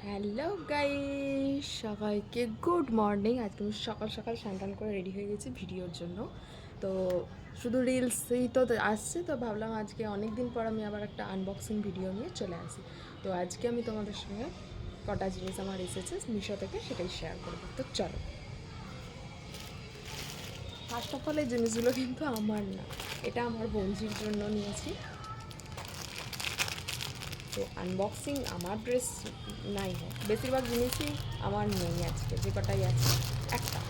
Hello guys, সবাইকে good morning. আজকে আমি সকাল সকাল স্নান করে রেডি হয়ে গেছি ভিডিওর জন্য। তো শুধু রিলসই তো আসছে, তো ভাবলাম আজকে অনেক দিন পর আমি আবার একটা আনবক্সিং ভিডিও নিয়ে চলে আসি। তো আজকে আমি তোমাদের সঙ্গে কটা জিনিস আমার এসেছে মিশো থেকে, সেটাই শেয়ার করবো। তো চলো। ফার্স্ট অফ অল, এই জিনিসগুলো কিন্তু আমার না, এটা আমার বন্ধুর জন্য নিয়েছি। তো আনবক্সিং আমার ড্রেস নাই হোক, বেশিরভাগ জিনিসই আমার নেই আজকে, যে কটাই আছে একটা।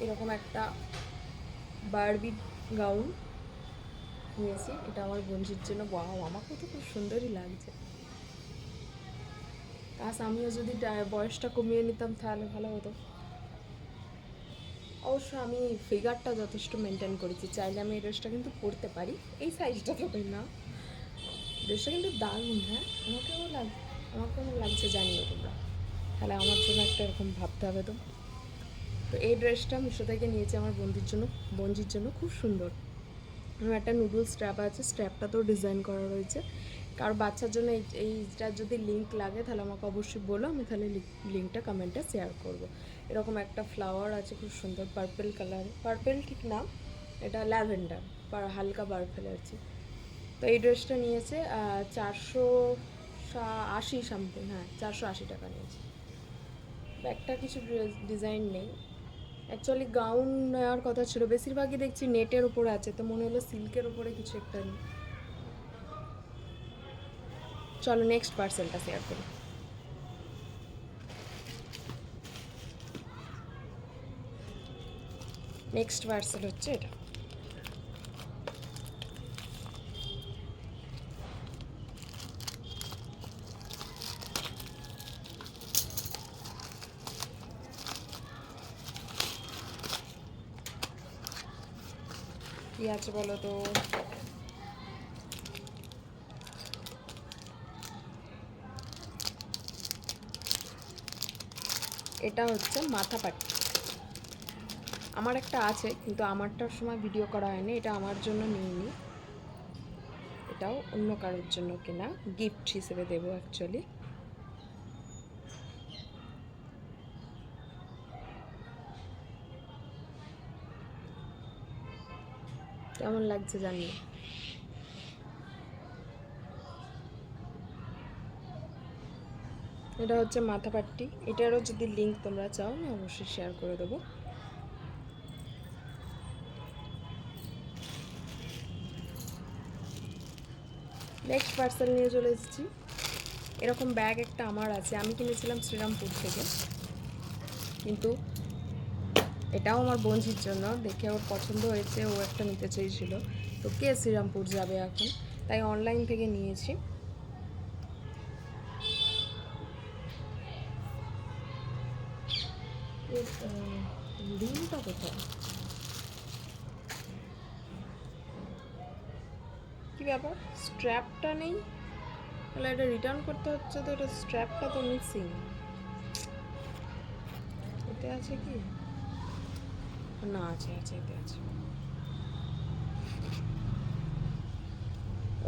এরকম একটা বারবি গাউন নিয়েছি, এটা আমার বন্ধুর জন্য। ওয়াও, আমাকেও তো খুব সুন্দরই লাগছে। কাজ আমিও যদি বয়সটা কমিয়ে নিতাম তাহলে ভালো হতো। অবশ্য আমি ফিগারটা যথেষ্ট মেনটেন করেছি, চাইলে আমি এই ড্রেসটা কিন্তু পরতে পারি, এই সাইজটা তবে না। ড্রেসটা কিন্তু দারুণ। হ্যাঁ, আমাকেও লাগছে, জানিও তোমরা। তাহলে আমার জন্য একটা এরকম ভাবতে হবে। তো তো এই ড্রেসটা মিশো থেকে নিয়েছি আমার বন্ধুর জন্য, খুব সুন্দর। আমার একটা নুডল স্ট্র্যাপ আছে, স্ট্র্যাপটাতেও ডিজাইন করা রয়েছে। কারো বাচ্চার জন্য এইটার যদি লিঙ্ক লাগে তাহলে আমাকে অবশ্যই বলো, আমি তাহলে লিঙ্কটা কমেন্টে শেয়ার করব। এরকম একটা ফ্লাওয়ার আছে খুব সুন্দর, পার্পেল কালার, পার্পেল ঠিক না, এটা ল্যাভেন্ডার, হালকা পার্পেল আছে। তো এই ড্রেসটা নিয়েছে 480 সামথিং, হ্যাঁ 480 টাকা নিয়েছে। ব্যাগটা কিছু ডিজাইন নেই, অ্যাকচুয়ালি গাউন নেওয়ার কথা ছিল, বেশিরভাগই দেখছি নেটের ওপরে আছে, তো মনে হলো সিল্কের ওপরে কিছু একটা নিই। চলো নেক্সট পার্সেলটা শেয়ার করি। নেক্সট পার্সেল হচ্ছে এটা। কী আছে বলো তো? এটা হচ্ছে মাথা পাটি। আমার একটা আছে, কিন্তু আমারটার সময় ভিডিও করা হয়নি, এটা আমার জন্য নিইনি, এটাও অন্য কারোর জন্য কেনা, গিফট হিসেবে দেবো অ্যাকচুয়ালি। কেমন লাগছে জানি। এটা হচ্ছে মাথা পাট্টি, এটারও যদি লিঙ্ক তোমরা চাও আমি অবশ্যই শেয়ার করে দেবো। নেক্সট পার্সেল নিয়ে চলে এসেছি। এরকম ব্যাগ একটা আমার আছে, আমি কিনেছিলাম শ্রীরামপুর থেকে, কিন্তু এটাও আমার বন্ধুর জন্য, দেখে ওর পছন্দ হয়েছে, ও একটা নিতে চেয়েছিল। তো কে শ্রীরামপুর যাবে এখন, তাই অনলাইন থেকে নিয়েছি। লিঙ্কটা কোথায়, কী ব্যাপার? স্ট্র্যাপটা নেই, তাহলে এটা রিটার্ন করতে হচ্ছে, তো এটা স্ট্র্যাপটা তো মিসিং। এতে আছে কি না? আছে, এতে আছে।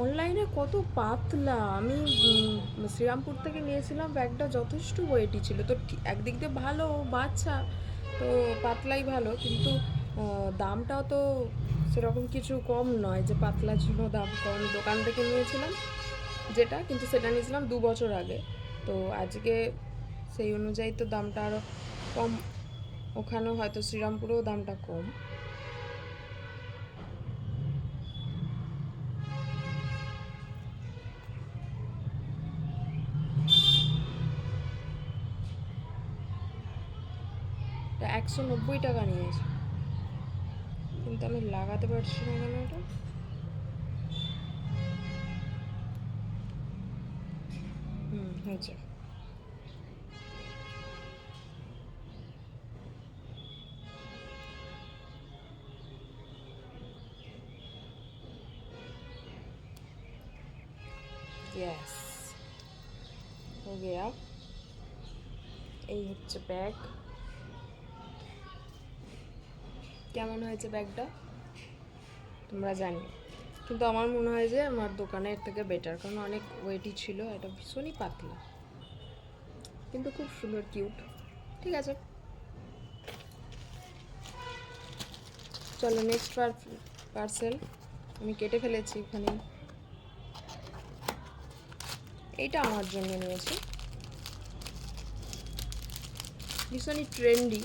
অনলাইনে কত পাতলা, আমি শ্রীরামপুর থেকে নিয়েছিলাম, ব্যাগটা যথেষ্ট ওয়েটি ছিল, তো একদিক দিয়ে ভালো, বাচ্চা তো পাতলাই ভালো, কিন্তু দামটাও তো সেরকম কিছু কম নয় যে পাতলা ছিল দাম কম। দোকান থেকে নিয়েছিলাম যেটা, কিন্তু সেটা নিয়েছিলাম 2 বছর আগে, তো আজকে সেই অনুযায়ী তো দামটা আরও কম, ওখানেও হয়তো শ্রীরামপুরেও দামটা কম। তা 190 টাকা নিয়েছে, কিন্তু আমি লাগাতে পারছি না কেন এটা। হয়েছে। यस, हो गया। এই হচ্ছে ব্যাগ, কেমন হয়েছে ব্যাগটা তোমরা জানি, কিন্তু আমার মনে হয় যে আমার দোকানের থেকে বেটার, কারণ অনেক ওয়েটি ছিল, এটা ভীষণই পাতলা কিন্তু খুব সুন্দর কিউট। ঠিক আছে, চলো নেক্সট পার্সেল আমি কেটে ফেলেছি এখানে। এইটা আমার জন্য নিয়েছি, ভীষণই ট্রেন্ডি,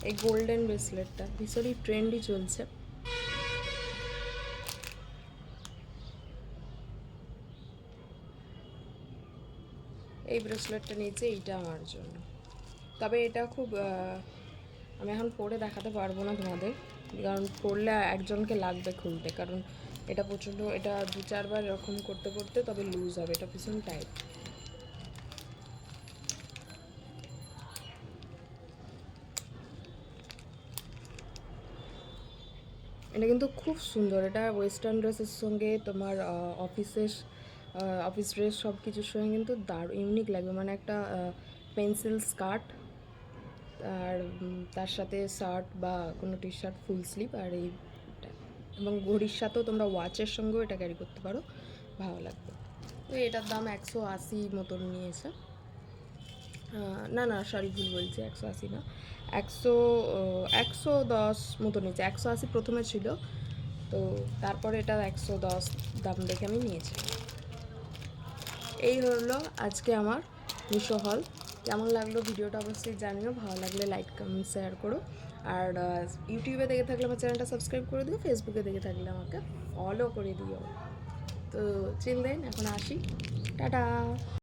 এই গোল্ডেন ব্রেসলেটটা ভীষণই ট্রেন্ডি চলছে। এই ব্রেসলেটটা নিয়েছি, এইটা আমার জন্য। তবে এটা খুব আমি এখন পরে দেখাতে পারবো না তোমাদের, কারণ পরলে একজনকে লাগবে খুলতে, কারণ এটা প্রচণ্ড, এটা 2-4 বার এরকম করতে করতে তবে লুজ হবে, এটা ভীষণ টাইট। এটা কিন্তু খুব সুন্দর, এটা ওয়েস্টার্ন ড্রেসের সঙ্গে তোমার অফিস ড্রেস সব কিছুর সঙ্গে কিন্তু দারুণ ইউনিক লাগবে, মানে একটা পেন্সিল স্কার্ট আর তার সাথে শার্ট বা কোনো টি শার্ট ফুল স্লিভ, আর এইটা এবং ঘড়ির সাথেও তোমরা ওয়াচের সঙ্গেও এটা ক্যারি করতে পারো, ভালো লাগবে। তো এটার দাম 180 মতন নিয়েছে, না না সরি ভুল বলছি, 180 না, 110 মতো নিয়েছে। 180 প্রথমে ছিল, তো তারপরে এটা 110 দাম দেখে আমি নিয়েছি। এই হলো আজকে আমার মিশো হল। কেমন লাগলো ভিডিওটা অবশ্যই জানিও, ভালো লাগলে লাইক কমেন্ট শেয়ার করো, আর ইউটিউবে দেখে থাকলে আমার চ্যানেলটা সাবস্ক্রাইব করে দিও, ফেসবুকে দেখে থাকলে আমাকে ফলো করে দিও। তো চিল দেন, এখন আসি, টাটা।